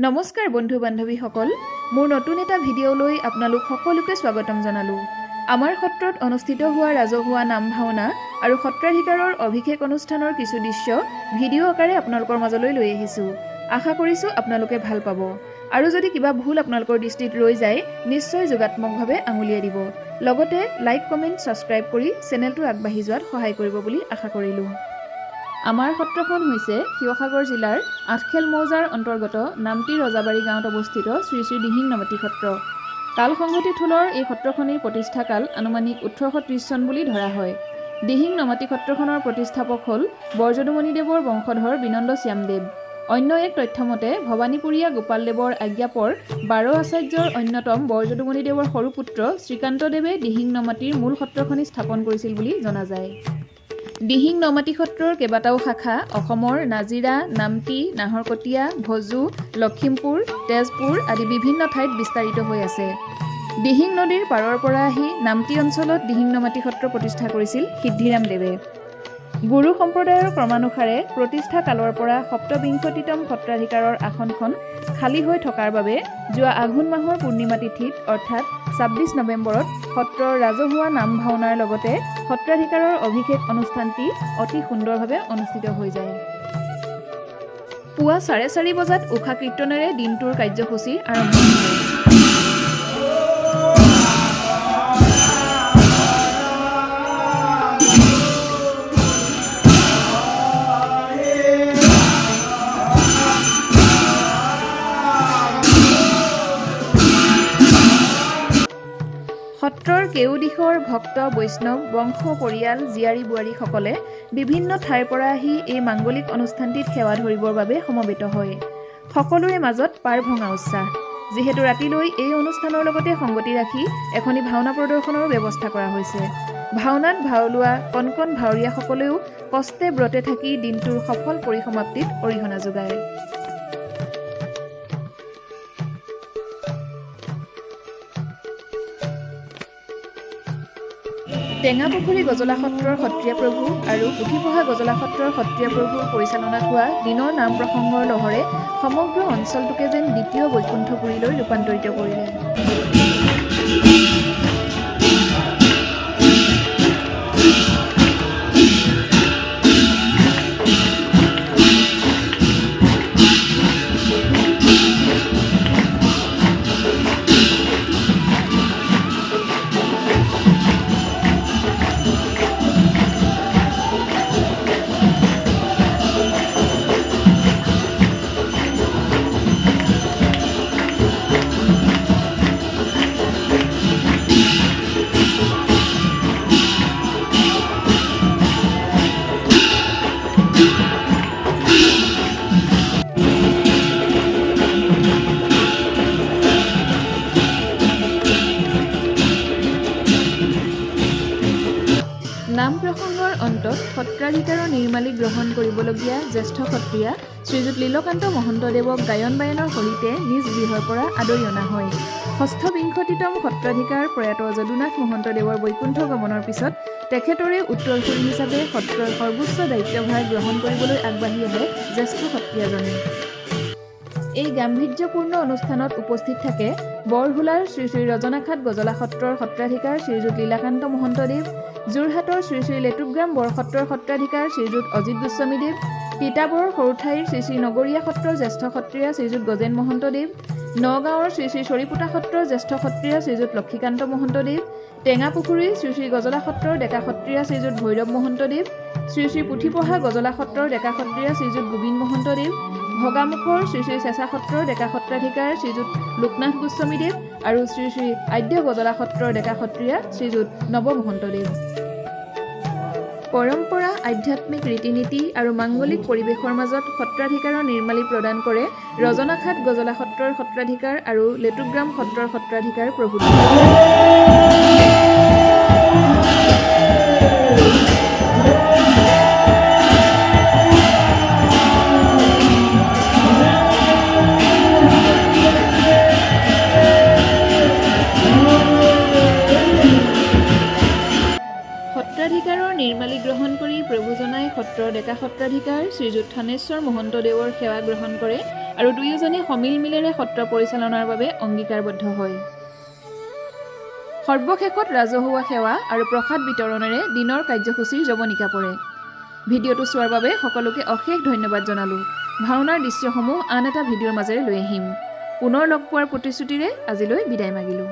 নমস্কাৰ বন্ধু বান্ধৱীসকল, মোৰ নতুন এটা ভিডিঅ'লৈ আপোনালোক সকলোকে স্বাগতম জনালোঁ। আমাৰ সত্ৰত অনুষ্ঠিত হোৱা ৰাজহুৱা নাম ভাওনা আৰু সত্ৰাধিকাৰৰ অভিষেক অনুষ্ঠানৰ কিছু দৃশ্য ভিডিঅ' আকাৰে আপোনালোকৰ মাজলৈ লৈ আহিছোঁ। আশা কৰিছোঁ আপোনালোকে ভাল পাব আৰু যদি কিবা ভুল আপোনালোকৰ দৃষ্টিত ৰৈ যায় নিশ্চয় যোগাত্মকভাৱে আঙুলিয়াই দিব। লগতে লাইক, কমেণ্ট, ছাবস্ক্ৰাইব কৰি চেনেলটো আগবাঢ়ি যোৱাত সহায় কৰিব বুলি আশা কৰিলোঁ। আমাৰ সত্ৰখন হৈছে শিৱসাগৰ জিলাৰ আঠখেল মৌজাৰ অন্তৰ্গত নামটি ৰজাবাৰী গাঁৱত অৱস্থিত শ্ৰী শ্ৰী দিহিং নমাটি সত্ৰ। কাল সংহতি থোলৰ এই সত্ৰখনিৰ প্ৰতিষ্ঠাকাল আনুমানিক 1830 চন বুলি ধৰা হয়। দিহিং নমাটি সত্ৰখনৰ প্ৰতিষ্ঠাপক হ'ল বৰযদুমণিদেৱৰ বংশধৰ বিনন্দ শ্যামদেৱ। অন্য এক তথ্যমতে ভৱানীপুৰীয়া গোপালদেৱৰ আজ্ঞাপৰ 12 আচাৰ্যৰ অন্যতম বৰযদুমণিদেৱৰ সৰু পুত্ৰ শ্ৰীকান্তদেৱে দিহিং নমাটিৰ মূল সত্ৰখনি স্থাপন কৰিছিল বুলি জনা যায়। দিহিং নমাটি সত্ৰৰ কেইবাটাও শাখা অসমৰ নাজিৰা, নামটি, নাহৰকটীয়া, ভজু, লখিমপুৰ, তেজপুৰ আদি বিভিন্ন ঠাইত বিস্তাৰিত হৈ আছে। দিহিং নদীৰ পাৰৰ পৰা আহি নামটি অঞ্চলত দিহিং নমাটি সত্ৰ প্ৰতিষ্ঠা কৰিছিল সিদ্ধিৰামদেৱে। গুৰু সম্প্ৰদায়ৰ ক্ৰমানুসাৰে প্ৰতিষ্ঠা কালৰ পৰা সপ্তবিংশতিতম সত্ৰাধিকাৰৰ আসনখন খালী হৈ থকাৰ বাবে যোৱা আঘোণ মাহৰ পূৰ্ণিমা তিথিত অৰ্থাৎ 26 নৱেম্বৰত সত্ৰৰ ৰাজহুৱা নাম ভাওনাৰ লগতে সত্ৰাধিকাৰৰ অভিষেক অনুষ্ঠানটি অতি সুন্দৰভাৱে অনুষ্ঠিত হৈ যায়। পুৱা 4:30 বজাত উষা কীৰ্তনেৰে দিনটোৰ কাৰ্যসূচী আৰম্ভ হয়। সত্ৰৰ কেউ দিশৰ ভক্ত বৈষ্ণৱ বংশ পৰিয়াল জীয়াৰী বোৱাৰীসকলে বিভিন্ন ঠাইৰ পৰা আহি এই মাংগলিক অনুষ্ঠানটিত সেৱা ধৰিবৰ বাবে সমবেত হয়। সকলোৰে মাজত পাৰ ভঙা উৎসাহ। যিহেতু ৰাতিলৈ এই অনুষ্ঠানৰ লগতে সংগতি ৰাখি এখনি ভাওনা প্ৰদৰ্শনৰো ব্যৱস্থা কৰা হৈছে। ভাওনাত ভাও লোৱা কণ কণ ভাৱৰীয়াসকলেও কষ্টে ব্ৰতে থাকি দিনটোৰ সফল পৰিসমাপ্তিত অৰিহণা যোগায়। টেঙাপুখুৰী গজলা সত্ৰৰ সত্ৰীয়া প্ৰভু আৰু পুথিপঢ়া গজলা সত্ৰৰ সত্ৰীয়া প্ৰভুৰ পৰিচালনাত হোৱা দিনৰ নাম প্ৰসংগৰ লহৰে সমগ্ৰ অঞ্চলটোকে যেন দ্বিতীয় বৈকুণ্ঠপুৰীলৈ ৰূপান্তৰিত কৰিলে। নাম প্ৰসংগৰ অন্তত সত্ৰাধিকাৰৰ নিৰ্মালী গ্ৰহণ কৰিবলগীয়া জ্যেষ্ঠ সত্ৰীয়া শ্ৰীযুত লীলকান্ত মহন্তদেৱক গায়ন বায়নৰ সহিতে নিজ গৃহৰ পৰা আদৰি অনা হয়। ষষ্ঠবিংশতিতম সত্ৰাধিকাৰ প্ৰয়াত যদুনাথ মহন্তদেৱৰ বৈকুণ্ঠ গমনৰ পিছত তেখেতৰে উত্তৰসূৰী হিচাপে সত্ৰৰ সৰ্বোচ্চ দায়িত্বভাৰ গ্ৰহণ কৰিবলৈ আগবাঢ়ি আহে জ্যেষ্ঠ সত্ৰীয়াজনে। এই গাম্ভীৰ্যপূৰ্ণ অনুষ্ঠানত উপস্থিত থাকে বৰহোলাৰ শ্ৰী শ্ৰী ৰজনাখাট গজলা সত্ৰৰ সত্ৰাধিকাৰ শ্ৰীযুত লীলাকান্ত মহন্তদেৱ, যোৰহাটৰ শ্ৰী শ্ৰী লেটুকগ্ৰাম বৰসত্ৰৰ সত্ৰাধিকাৰ শ্ৰীযুত অজিত গোস্বামীদেৱ, তিতাবৰৰ সৰুঠাইৰ শ্ৰী শ্ৰী নগৰীয়া সত্ৰৰ জ্যেষ্ঠ সত্ৰীয়া শ্ৰীযুত গজেন মহন্তদেৱ, নগাঁৱৰ শ্ৰী শ্ৰী চৰিপুতা সত্ৰৰ জ্যেষ্ঠ সত্ৰীয়া শ্ৰীযুত লক্ষীকান্ত মহন্তদেৱ, টেঙাপুখুৰীৰ শ্ৰী শ্ৰী গজলা সত্ৰৰ ডেকা সত্ৰীয়া শ্ৰীযুত ভৈৰৱ মহন্তদেৱ, শ্ৰী শ্ৰী পুথিপঢ়া গজলা সত্ৰৰ ডেকা সত্ৰীয়া শ্ৰীযুত গোবিন মহন্তদেৱ, ভগামুখৰ শ্ৰী শ্ৰী চেঁচা সত্ৰৰ ডেকা সত্ৰাধিকাৰ শ্ৰীযুত লোকনাথ গোস্বামীদেৱ আৰু শ্ৰী শ্ৰী আদ্য গজলা সত্ৰৰ ডেকা সত্ৰীয়া শ্ৰীযুত নৱ মহন্তদেৱ। পৰম্পৰা, আধ্যাত্মিক ৰীতি নীতি আৰু মাংগলিক পৰিৱেশৰ মাজত সত্ৰাধিকাৰৰ নিৰ্মালী প্ৰদান কৰে ৰজনাখাট গজলা সত্ৰৰ সত্ৰাধিকাৰ আৰু লেটুকগ্ৰাম সত্ৰৰ সত্ৰাধিকাৰ প্ৰভু। সত্ৰাধিকাৰৰ নিৰ্মালী গ্ৰহণ কৰি প্ৰভুজনাই সত্ৰৰ ডেকা সত্ৰাধিকাৰ শ্ৰীযুত থানেশ্বৰ মহন্তদেৱৰ সেৱা গ্ৰহণ কৰে আৰু দুয়োজনে সমিল মিলেৰে সত্ৰ পৰিচালনাৰ বাবে অংগীকাৰবদ্ধ হয়। সৰ্বশেষত ৰাজহুৱা সেৱা আৰু প্ৰসাদ বিতৰণেৰে দিনৰ কাৰ্যসূচীৰ জৱনিকা পৰে। ভিডিঅ'টো চোৱাৰ বাবে সকলোকে অশেষ ধন্যবাদ জনালোঁ। ভাওনাৰ দৃশ্যসমূহ আন এটা ভিডিঅ'ৰ মাজেৰে লৈ আহিম। পুনৰ লগ পোৱাৰ প্ৰতিশ্ৰুতিৰে আজিলৈ বিদায় মাগিলোঁ।